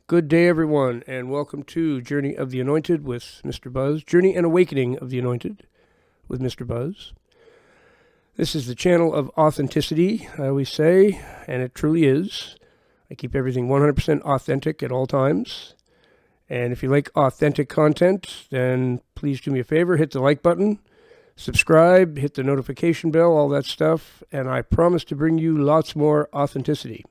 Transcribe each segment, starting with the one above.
Good day, everyone, and welcome to Journey of the Anointed with Mr. Buzz. Journey and Awakening of the Anointed with Mr. Buzz. This is the channel of authenticity, I always say, and it truly is. I keep everything 100% authentic at all times. And if you like authentic content, then please do me a favor, hit the like button, subscribe, hit the notification bell, all that stuff, and I promise to bring you lots more authenticity,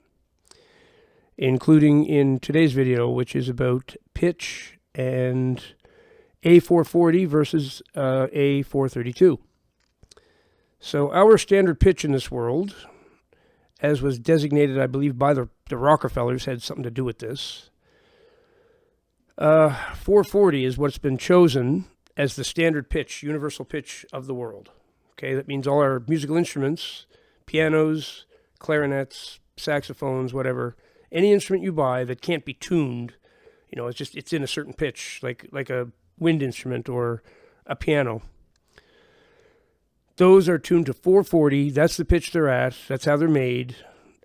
including in today's video, which is about pitch and A440 versus A432. So our standard pitch in this world, as was designated, I believe, by the Rockefellers, had something to do with this. 440 is what's been chosen as the standard pitch, universal pitch of the world. Okay, that means all our musical instruments, pianos, clarinets, saxophones, whatever, any instrument you buy that can't be tuned, it's in a certain pitch, like a wind instrument or a piano. Those are tuned to 440. That's the pitch they're at. That's how they're made,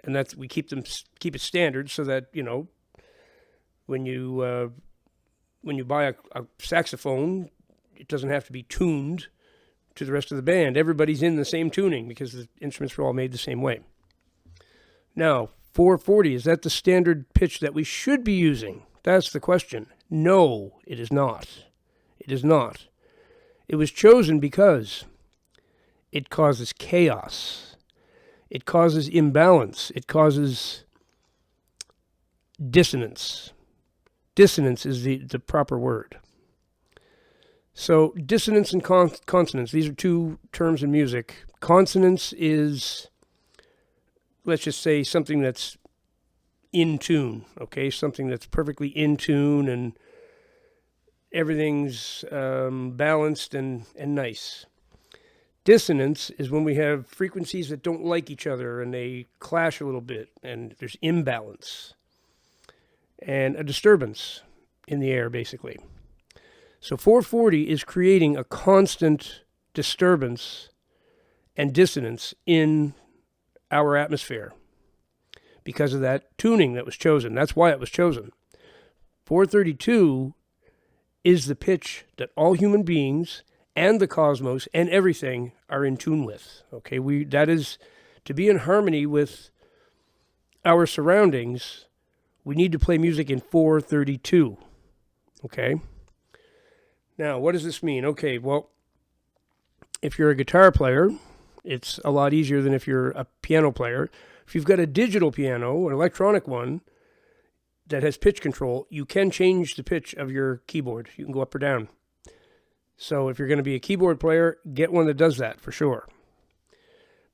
and we keep it standard so that when you buy a saxophone, it doesn't have to be tuned to the rest of the band. Everybody's in the same tuning because the instruments were all made the same way. Now, 440, is that the standard pitch that we should be using? That's the question. No, it is not. It is not. It was chosen because it causes chaos. It causes imbalance. It causes dissonance. Dissonance is the proper word. So dissonance and consonance, these are two terms in music. Consonance is, let's just say, something that's in tune, okay? Something that's perfectly in tune and everything's balanced and nice. Dissonance is when we have frequencies that don't like each other and they clash a little bit and there's imbalance and a disturbance in the air, basically. So 440 is creating a constant disturbance and dissonance in our atmosphere because of that tuning that was chosen. That's why it was chosen. 432 is the pitch that all human beings and the cosmos and everything are in tune with. Okay, that is to be in harmony with our surroundings. We need to play music in 432. Okay. Now, what does this mean? Okay, well, if you're a guitar player, it's a lot easier than if you're a piano player. If you've got a digital piano, an electronic one that has pitch control, you can change the pitch of your keyboard. You can go up or down. So if you're going to be a keyboard player, get one that does that for sure.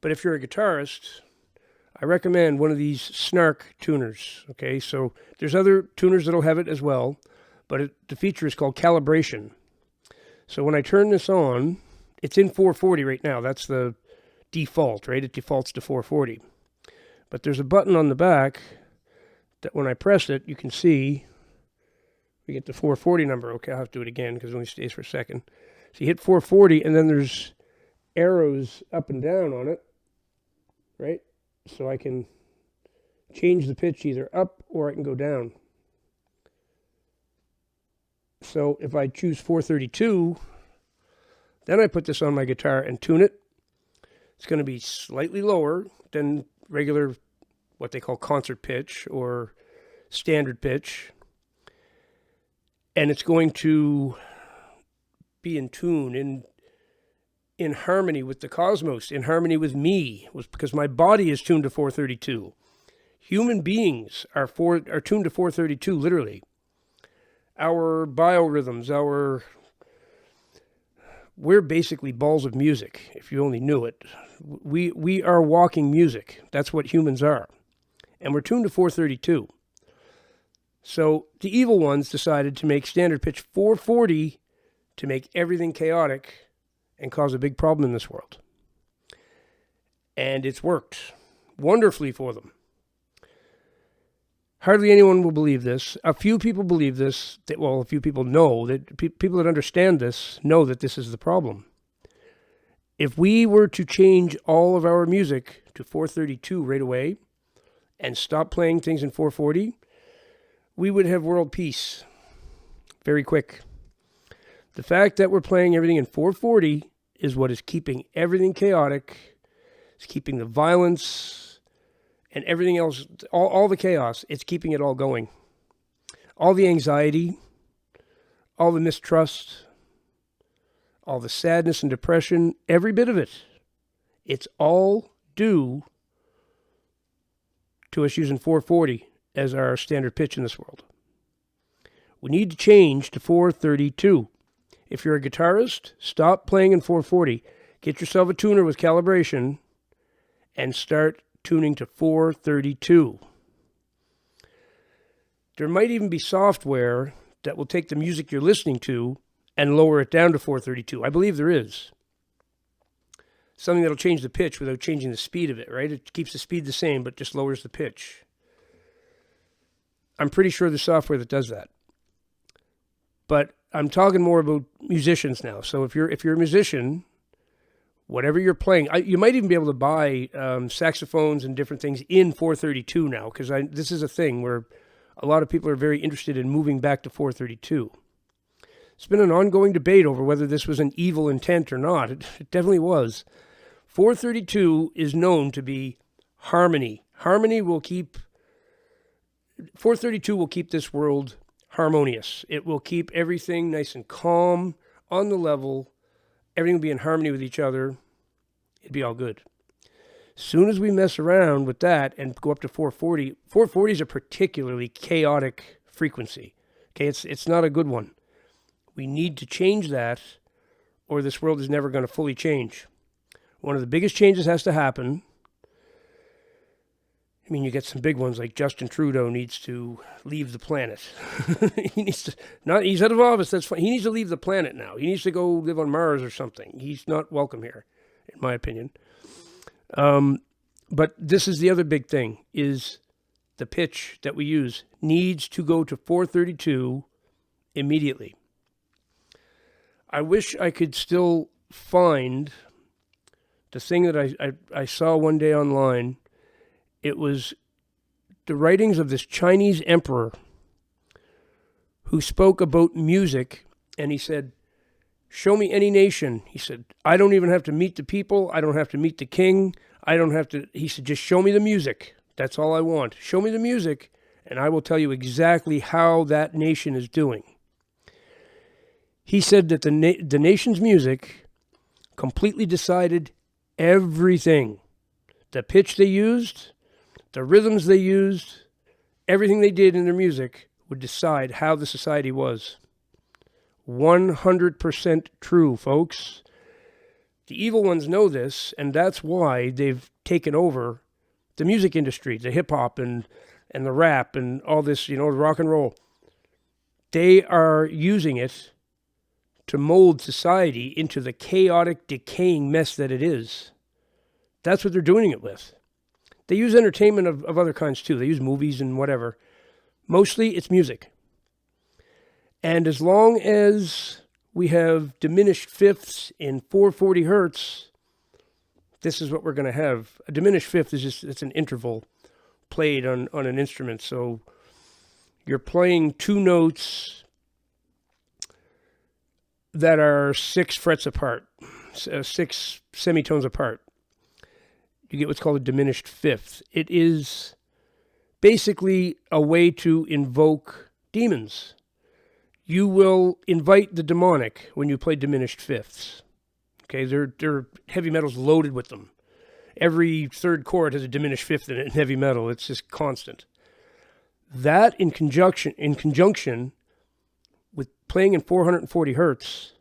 But if you're a guitarist, I recommend one of these Snark tuners. Okay, so there's other tuners that'll have it as well, but the feature is called calibration. So when I turn this on, it's in 440 right now. That's the default, right? It defaults to 440. But there's a button on the back that when I press it, you can see we get the 440 number. Okay, I'll have to do it again because it only stays for a second. So you hit 440, and then there's arrows up and down on it, right? So I can change the pitch either up or I can go down. So if I choose 432, then I put this on my guitar and tune it. It's going to be slightly lower than regular, what they call concert pitch or standard pitch. And it's going to be in tune, in harmony with the cosmos, in harmony with me, because my body is tuned to 432. Human beings are tuned to 432, literally. Our biorhythms, we're basically balls of music, if you only knew it. We are walking music. That's what humans are. And we're tuned to 432. So the evil ones decided to make standard pitch 440 to make everything chaotic and cause a big problem in this world. And it's worked wonderfully for them. Hardly anyone will believe this. A few people believe this. A few people know that people that understand this know that this is the problem. If we were to change all of our music to 432 right away and stop playing things in 440, we would have world peace very quick. The fact that we're playing everything in 440 is what is keeping everything chaotic. It's keeping the violence and everything else, all the chaos. It's keeping it all going. All the anxiety, all the mistrust, all the sadness and depression, every bit of it. It's all due to us using 440 as our standard pitch in this world. We need to change to 432. If you're a guitarist, stop playing in 440. Get yourself a tuner with calibration and start tuning to 432. There might even be software that will take the music you're listening to and lower it down to 432. I believe there is. Something that'll change the pitch without changing the speed of it, right? It keeps the speed the same, but just lowers the pitch. I'm pretty sure there's software that does that. But I'm talking more about musicians now. So if you're a musician, whatever you're playing, you might even be able to buy saxophones and different things in 432 now, because this is a thing where a lot of people are very interested in moving back to 432. It's been an ongoing debate over whether this was an evil intent or not. It definitely was. 432 is known to be harmony. 432 will keep this world harmonious. It will keep everything nice and calm, on the level. Everything will be in harmony with each other. It'd be all good. As soon as we mess around with that and go up to 440, 440 is a particularly chaotic frequency. Okay, it's not a good one. We need to change that, or this world is never going to fully change. One of the biggest changes has to happen. I mean, you get some big ones like Justin Trudeau needs to leave the planet. He's out of office, that's fine. He needs to leave the planet now. He needs to go live on Mars or something. He's not welcome here, in my opinion. But this is the other big thing, is the pitch that we use needs to go to 432 immediately. I wish I could still find the thing that I saw one day online. It was the writings of this Chinese emperor who spoke about music, and he said, show me any nation. He said, I don't even have to meet the people. I don't have to meet the king. He said, just show me the music. That's all I want. Show me the music, and I will tell you exactly how that nation is doing. He said that the nation's music completely decided everything. The pitch they used, the rhythms they used, everything they did in their music would decide how the society was. 100% true, folks. The evil ones know this, and that's why they've taken over the music industry, the hip-hop and the rap and all this, the rock and roll. They are using it to mold society into the chaotic, decaying mess that it is. That's what they're doing it with. They use entertainment of other kinds too. They use movies and whatever. Mostly it's music. And as long as we have diminished fifths in 440 hertz, this is what we're going to have. A diminished fifth is it's an interval played on an instrument. So you're playing two notes that are 6 frets apart, 6 semitones apart. You get what's called a diminished fifth. It is basically a way to invoke demons. You will invite the demonic when you play diminished fifths. Okay, they're heavy metal's loaded with them. Every third chord has a diminished fifth in it in heavy metal. It's just constant. That in conjunction with playing in 440 hertz,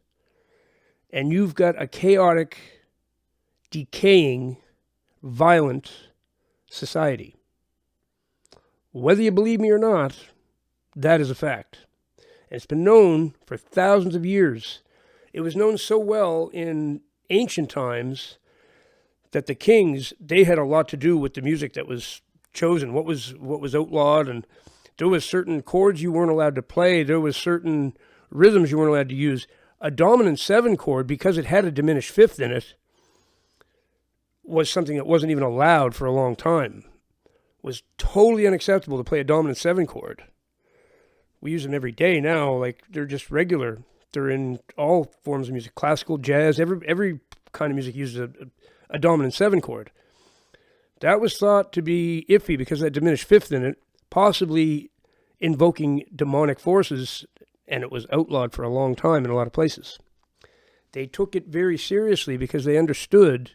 and you've got a chaotic, decaying, violent society. Whether you believe me or not, that is a fact. And it's been known for thousands of years. It was known so well in ancient times that the kings, they had a lot to do with the music that was chosen, what was outlawed, and there was certain chords you weren't allowed to play, there was certain rhythms you weren't allowed to use. A dominant 7 chord, because it had a diminished fifth in it, was something that wasn't even allowed for a long time. It was totally unacceptable to play a dominant 7 chord. We use them every day now. Like, they're just regular. They're in all forms of music, classical, jazz, every kind of music uses a dominant 7 chord. That was thought to be iffy because of that diminished fifth in it, possibly invoking demonic forces, and it was outlawed for a long time in a lot of places. They took it very seriously because they understood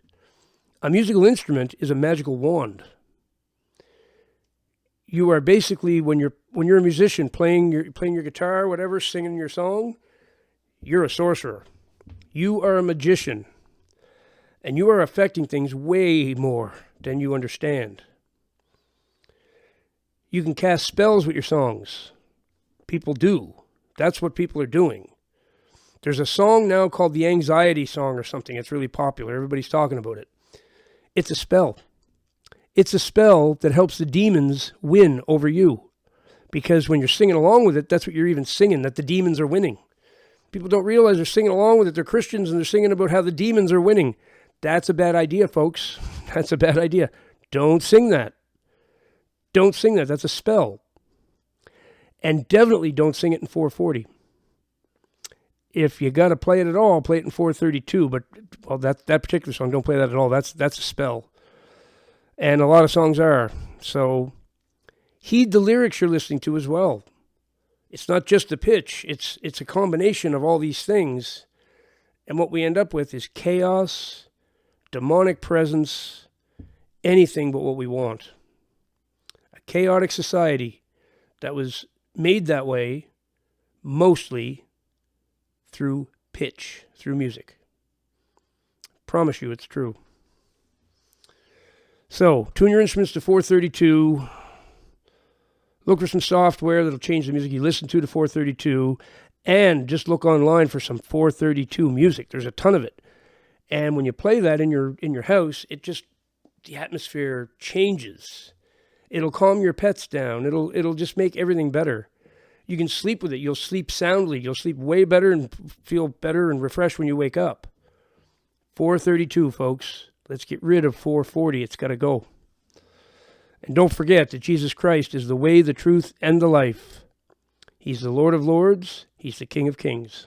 a musical instrument is a magical wand. You are basically, when you're a musician playing your guitar, whatever, singing your song, you're a sorcerer. You are a magician. And you are affecting things way more than you understand. You can cast spells with your songs. People do. That's what people are doing. There's a song now called the Anxiety Song or something. It's really popular. Everybody's talking about it. It's a spell. It's a spell that helps the demons win over you. Because when you're singing along with it, that's what you're even singing, that the demons are winning. People don't realize they're singing along with it. They're Christians and they're singing about how the demons are winning. That's a bad idea, folks. That's a bad idea. Don't sing that. Don't sing that. That's a spell. And definitely don't sing it in 440. If you got to play it at all, play it in 432. But well, that particular song, don't play that at all. That's a spell. And a lot of songs are. So heed the lyrics you're listening to as well. It's not just the pitch. It's a combination of all these things. And what we end up with is chaos, demonic presence, anything but what we want. A chaotic society that was made that way mostly through pitch, through music. Promise you it's true. So, tune your instruments to 432. Look for some software that'll change the music you listen to 432. And just look online for some 432 music. There's a ton of it. And when you play that in your house, the atmosphere changes. It'll calm your pets down. It'll just make everything better. You can sleep with it. You'll sleep soundly. You'll sleep way better and feel better and refreshed when you wake up. 432, folks. Let's get rid of 440. It's got to go. And don't forget that Jesus Christ is the way, the truth, and the life. He's the Lord of Lords. He's the King of Kings.